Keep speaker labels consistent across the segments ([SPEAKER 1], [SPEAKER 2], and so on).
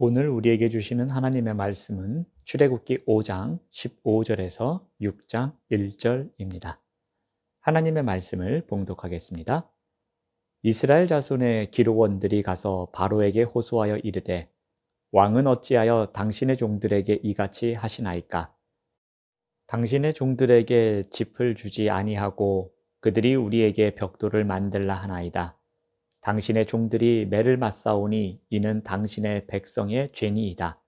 [SPEAKER 1] 오늘 우리에게 주시는 하나님의 말씀은 출애굽기 5장 15절에서 6장 1절입니다. 하나님의 말씀을 봉독하겠습니다. 이스라엘 자손의 기록원들이 가서 바로에게 호소하여 이르되 왕은 어찌하여 당신의 종들에게 이같이 하시나이까? 당신의 종들에게 짚을 주지 아니하고 그들이 우리에게 벽돌을 만들라 하나이다. 당신의 종들이 매를 맞사오니 이는 당신의 백성의 죄니이다.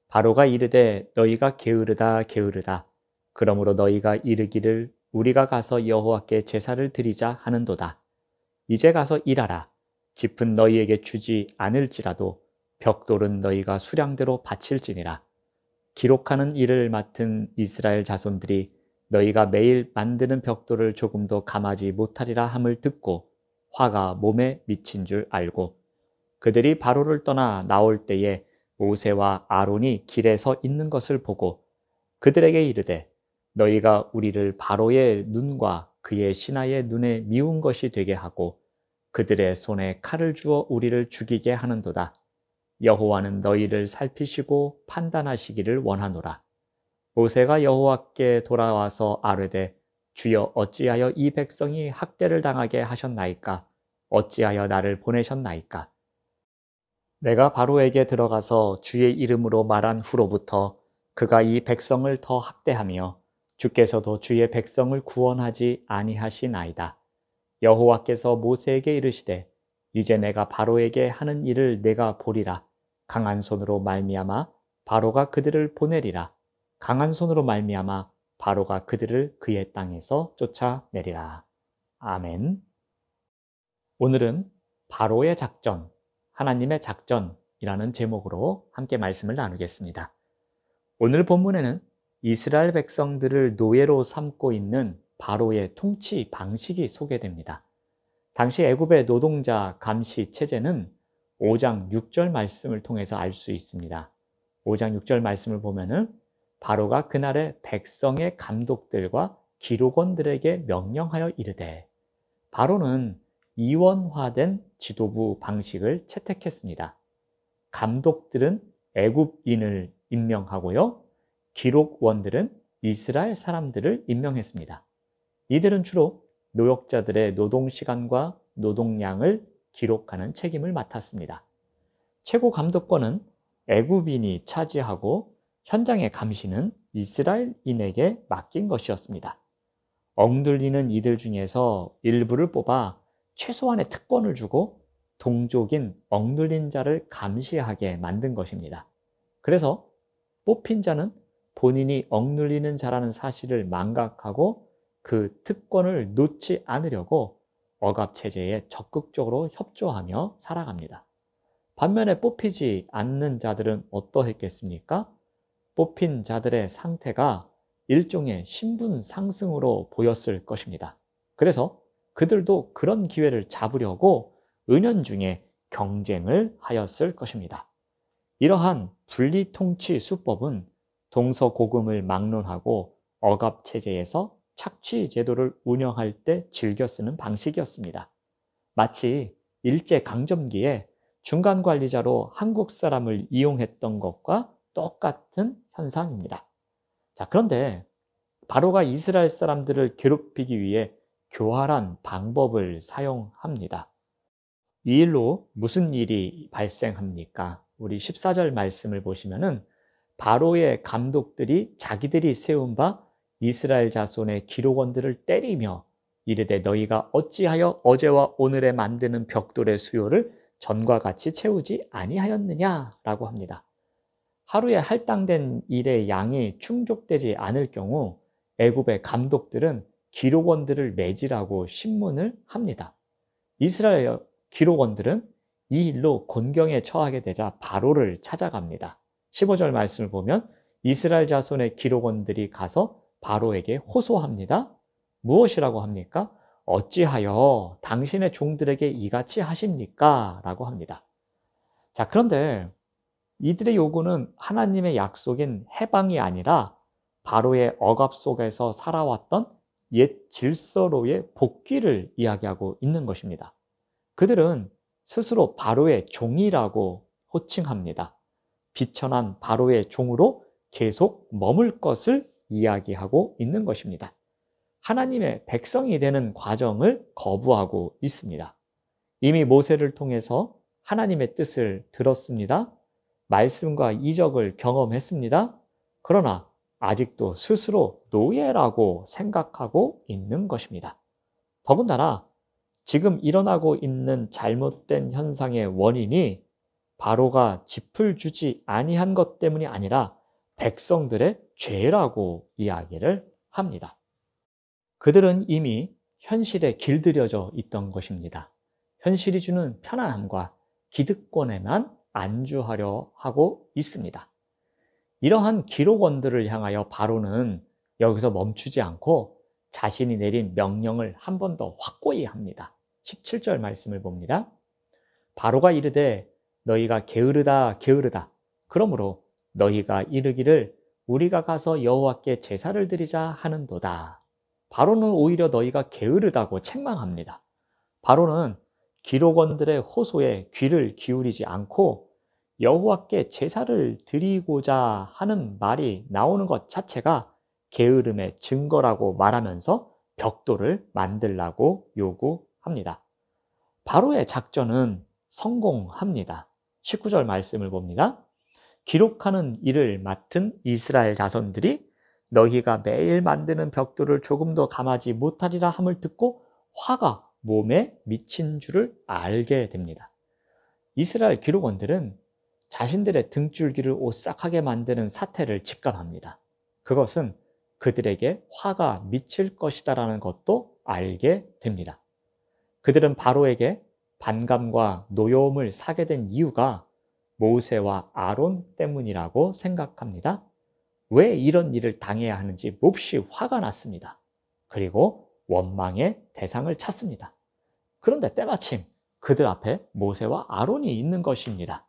[SPEAKER 1] 바로가 이르되 너희가 게으르다 게으르다. 그러므로 너희가 이르기를 우리가 가서 여호와께 제사를 드리자 하는도다. 이제 가서 일하라. 짚은 너희에게 주지 않을지라도 벽돌은 너희가 수량대로 바칠지니라. 기록하는 일을 맡은 이스라엘 자손들이 너희가 매일 만드는 벽돌을 조금도 감하지 못하리라 함을 듣고 화가 몸에 미친 줄 알고 그들이 바로를 떠나 나올 때에 모세와 아론이 길에 서 있는 것을 보고 그들에게 이르되 너희가 우리를 바로의 눈과 그의 신하의 눈에 미운 것이 되게 하고 그들의 손에 칼을 주어 우리를 죽이게 하는도다. 여호와는 너희를 살피시고 판단하시기를 원하노라. 모세가 여호와께 돌아와서 아뢰되 주여 어찌하여 이 백성이 학대를 당하게 하셨나이까? 어찌하여 나를 보내셨나이까? 내가 바로에게 들어가서 주의 이름으로 말한 후로부터 그가 이 백성을 더 학대하며 주께서도 주의 백성을 구원하지 아니하시나이다. 여호와께서 모세에게 이르시되 이제 내가 바로에게 하는 일을 내가 보리라. 강한 손으로 말미암아 바로가 그들을 보내리라. 강한 손으로 말미암아 바로가 그들을 그의 땅에서 쫓아내리라. 아멘. 오늘은 바로의 작전, 하나님의 작전이라는 제목으로 함께 말씀을 나누겠습니다. 오늘 본문에는 이스라엘 백성들을 노예로 삼고 있는 바로의 통치 방식이 소개됩니다. 당시 애굽의 노동자 감시 체제는 5장 6절 말씀을 통해서 알 수 있습니다. 5장 6절 말씀을 보면은 바로가 그날의 백성의 감독들과 기록원들에게 명령하여 이르되 바로는 이원화된 지도부 방식을 채택했습니다. 감독들은 애굽인을 임명하고요. 기록원들은 이스라엘 사람들을 임명했습니다. 이들은 주로 노역자들의 노동시간과 노동량을 기록하는 책임을 맡았습니다. 최고 감독권은 애굽인이 차지하고 현장의 감시는 이스라엘인에게 맡긴 것이었습니다. 억눌리는 이들 중에서 일부를 뽑아 최소한의 특권을 주고 동족인 억눌린 자를 감시하게 만든 것입니다. 그래서 뽑힌 자는 본인이 억눌리는 자라는 사실을 망각하고 그 특권을 놓지 않으려고 억압체제에 적극적으로 협조하며 살아갑니다. 반면에 뽑히지 않는 자들은 어떠했겠습니까? 뽑힌 자들의 상태가 일종의 신분 상승으로 보였을 것입니다. 그래서 그들도 그런 기회를 잡으려고 은연중에 경쟁을 하였을 것입니다. 이러한 분리통치 수법은 동서고금을 막론하고 억압체제에서 착취제도를 운영할 때 즐겨 쓰는 방식이었습니다. 마치 일제강점기에 중간관리자로 한국 사람을 이용했던 것과 똑같은 현상입니다. 자, 그런데 바로가 이스라엘 사람들을 괴롭히기 위해 교활한 방법을 사용합니다. 이 일로 무슨 일이 발생합니까? 우리 14절 말씀을 보시면은 바로의 감독들이 자기들이 세운 바 이스라엘 자손의 기록원들을 때리며 이르되 너희가 어찌하여 어제와 오늘에 만드는 벽돌의 수요를 전과 같이 채우지 아니하였느냐라고 합니다. 하루에 할당된 일의 양이 충족되지 않을 경우 애굽의 감독들은 기록원들을 매질하고 신문을 합니다. 이스라엘 기록원들은 이 일로 곤경에 처하게 되자 바로를 찾아갑니다. 15절 말씀을 보면 이스라엘 자손의 기록원들이 가서 바로에게 호소합니다. 무엇이라고 합니까? 어찌하여 당신의 종들에게 이같이 하십니까? 라고 합니다. 자, 그런데 이들의 요구는 하나님의 약속인 해방이 아니라 바로의 억압 속에서 살아왔던 옛 질서로의 복귀를 이야기하고 있는 것입니다. 그들은 스스로 바로의 종이라고 호칭합니다. 비천한 바로의 종으로 계속 머물 것을 이야기하고 있는 것입니다. 하나님의 백성이 되는 과정을 거부하고 있습니다. 이미 모세를 통해서 하나님의 뜻을 들었습니다. 말씀과 이적을 경험했습니다. 그러나 아직도 스스로 노예라고 생각하고 있는 것입니다. 더군다나 지금 일어나고 있는 잘못된 현상의 원인이 바로가 짚을 주지 아니한 것 때문이 아니라 백성들의 죄라고 이야기를 합니다. 그들은 이미 현실에 길들여져 있던 것입니다. 현실이 주는 편안함과 기득권에만 안주하려 하고 있습니다. 이러한 기록원들을 향하여 바로는 여기서 멈추지 않고 자신이 내린 명령을 한 번 더 확고히 합니다. 17절 말씀을 봅니다. 바로가 이르되 너희가 게으르다 게으르다. 그러므로 너희가 이르기를 우리가 가서 여호와께 제사를 드리자 하는도다. 바로는 오히려 너희가 게으르다고 책망합니다. 바로는 기록원들의 호소에 귀를 기울이지 않고 여호와께 제사를 드리고자 하는 말이 나오는 것 자체가 게으름의 증거라고 말하면서 벽돌을 만들라고 요구합니다. 바로의 작전은 성공합니다. 19절 말씀을 봅니다. 기록하는 일을 맡은 이스라엘 자손들이 너희가 매일 만드는 벽돌을 조금도 감하지 못하리라 함을 듣고 화가 몸에 미친 줄을 알게 됩니다. 이스라엘 기록원들은 자신들의 등줄기를 오싹하게 만드는 사태를 직감합니다. 그것은 그들에게 화가 미칠 것이다라는 것도 알게 됩니다. 그들은 바로에게 반감과 노여움을 사게 된 이유가 모세와 아론 때문이라고 생각합니다. 왜 이런 일을 당해야 하는지 몹시 화가 났습니다. 그리고 원망의 대상을 찾습니다. 그런데 때마침 그들 앞에 모세와 아론이 있는 것입니다.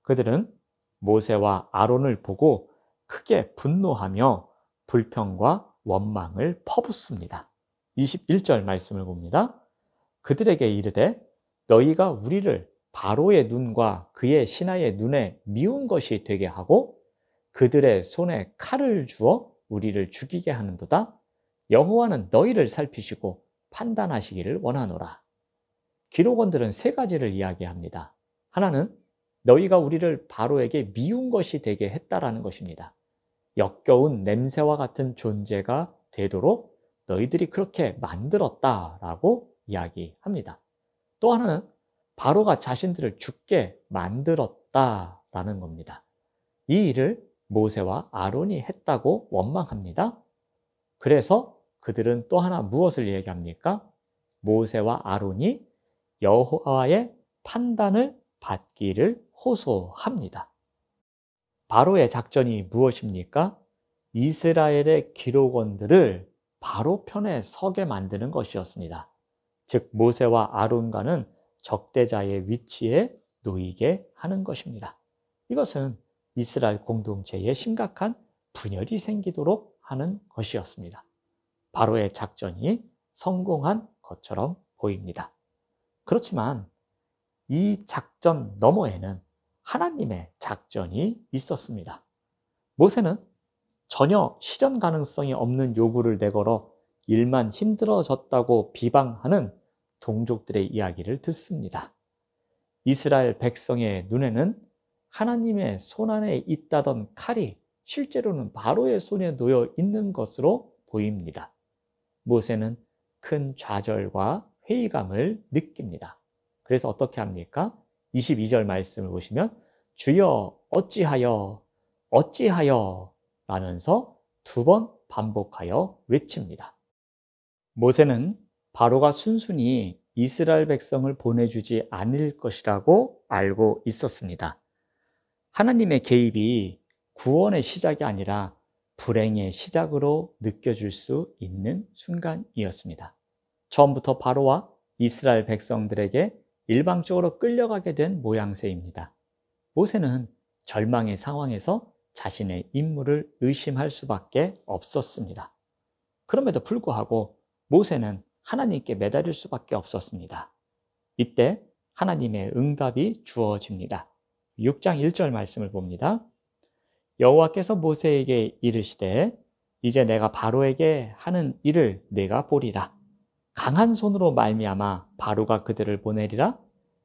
[SPEAKER 1] 그들은 모세와 아론을 보고 크게 분노하며 불평과 원망을 퍼붓습니다. 21절 말씀을 봅니다. 그들에게 이르되 너희가 우리를 바로의 눈과 그의 신하의 눈에 미운 것이 되게 하고 그들의 손에 칼을 주어 우리를 죽이게 하는도다. 여호와는 너희를 살피시고 판단하시기를 원하노라. 기록원들은 세 가지를 이야기합니다. 하나는 너희가 우리를 바로에게 미운 것이 되게 했다라는 것입니다. 역겨운 냄새와 같은 존재가 되도록 너희들이 그렇게 만들었다라고 이야기합니다. 또 하나는 바로가 자신들을 죽게 만들었다라는 겁니다. 이 일을 모세와 아론이 했다고 원망합니다. 그래서 그들은 또 하나 무엇을 얘기합니까? 모세와 아론이 여호와의 판단을 받기를 호소합니다. 바로의 작전이 무엇입니까? 이스라엘의 기록원들을 바로 편에 서게 만드는 것이었습니다. 즉 모세와 아론과는 적대자의 위치에 놓이게 하는 것입니다. 이것은 이스라엘 공동체에 심각한 분열이 생기도록 하는 것이었습니다. 바로의 작전이 성공한 것처럼 보입니다. 그렇지만 이 작전 너머에는 하나님의 작전이 있었습니다. 모세는 전혀 실현 가능성이 없는 요구를 내걸어 일만 힘들어졌다고 비방하는 동족들의 이야기를 듣습니다. 이스라엘 백성의 눈에는 하나님의 손안에 있다던 칼이 실제로는 바로의 손에 놓여 있는 것으로 보입니다. 모세는 큰 좌절과 회의감을 느낍니다. 그래서 어떻게 합니까? 22절 말씀을 보시면 주여 어찌하여 라면서 두 번 반복하여 외칩니다. 모세는 바로가 순순히 이스라엘 백성을 보내주지 않을 것이라고 알고 있었습니다. 하나님의 개입이 구원의 시작이 아니라 불행의 시작으로 느껴질 수 있는 순간이었습니다. 처음부터 바로와 이스라엘 백성들에게 일방적으로 끌려가게 된 모양새입니다. 모세는 절망의 상황에서 자신의 임무를 의심할 수밖에 없었습니다. 그럼에도 불구하고 모세는 하나님께 매달릴 수밖에 없었습니다. 이때 하나님의 응답이 주어집니다. 6장 1절 말씀을 봅니다. 여호와께서 모세에게 이르시되 이제 내가 바로에게 하는 일을 내가 보리라. 강한 손으로 말미암아 바로가 그들을 보내리라.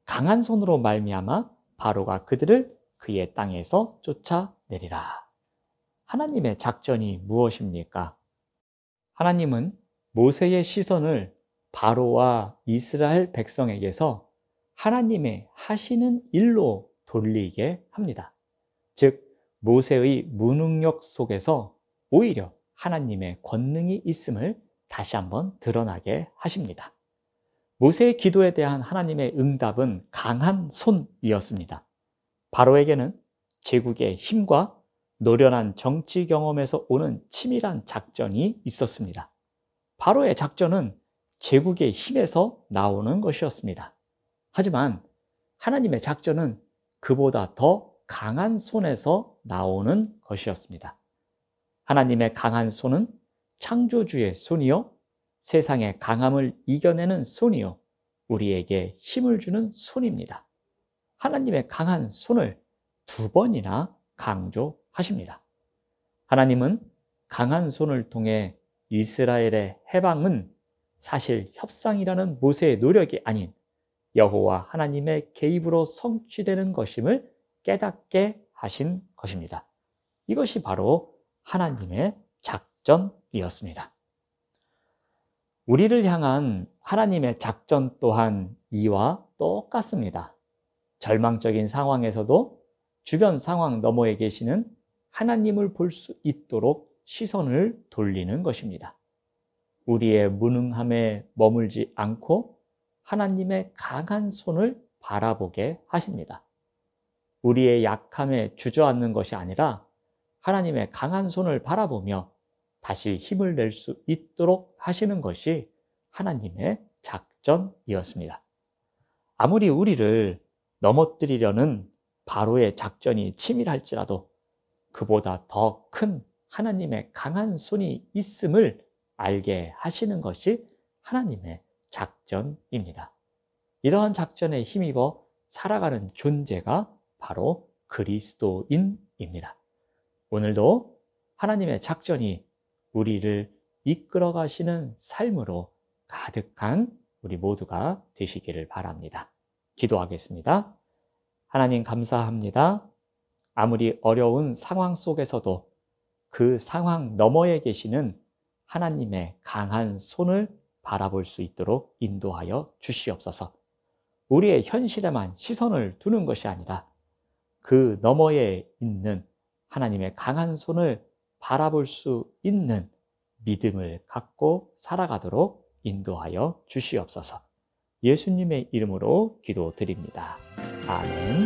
[SPEAKER 1] 강한 손으로 말미암아 바로가 그들을 그의 땅에서 쫓아내리라. 하나님의 작전이 무엇입니까? 하나님은 모세의 시선을 바로와 이스라엘 백성에게서 하나님의 하시는 일로 돌리게 합니다. 즉 모세의 무능력 속에서 오히려 하나님의 권능이 있음을 다시 한번 드러나게 하십니다. 모세의 기도에 대한 하나님의 응답은 강한 손이었습니다. 바로에게는 제국의 힘과 노련한 정치 경험에서 오는 치밀한 작전이 있었습니다. 바로의 작전은 제국의 힘에서 나오는 것이었습니다. 하지만 하나님의 작전은 그보다 더 강한 손에서 나오는 것이었습니다. 하나님의 강한 손은 창조주의 손이요, 세상의 강함을 이겨내는 손이요, 우리에게 힘을 주는 손입니다. 하나님의 강한 손을 2번이나 강조하십니다. 하나님은 강한 손을 통해 이스라엘의 해방은 사실 협상이라는 모세의 노력이 아닌 여호와 하나님의 개입으로 성취되는 것임을 깨닫게 하신 것입니다. 이것이 바로 하나님의 작전이었습니다. 우리를 향한 하나님의 작전 또한 이와 똑같습니다. 절망적인 상황에서도 주변 상황 너머에 계시는 하나님을 볼 수 있도록 시선을 돌리는 것입니다. 우리의 무능함에 머물지 않고 하나님의 강한 손을 바라보게 하십니다. 우리의 약함에 주저앉는 것이 아니라 하나님의 강한 손을 바라보며 다시 힘을 낼 수 있도록 하시는 것이 하나님의 작전이었습니다. 아무리 우리를 넘어뜨리려는 바로의 작전이 치밀할지라도 그보다 더 큰 하나님의 강한 손이 있음을 알게 하시는 것이 하나님의 작전입니다. 이러한 작전에 힘입어 살아가는 존재가 바로 그리스도인입니다. 오늘도 하나님의 작전이 우리를 이끌어 가시는 삶으로 가득한 우리 모두가 되시기를 바랍니다. 기도하겠습니다. 하나님 감사합니다. 아무리 어려운 상황 속에서도 그 상황 너머에 계시는 하나님의 강한 손을 바라볼 수 있도록 인도하여 주시옵소서. 우리의 현실에만 시선을 두는 것이 아니라 그 너머에 있는 하나님의 강한 손을 바라볼 수 있는 믿음을 갖고 살아가도록 인도하여 주시옵소서. 예수님의 이름으로 기도드립니다. 아멘.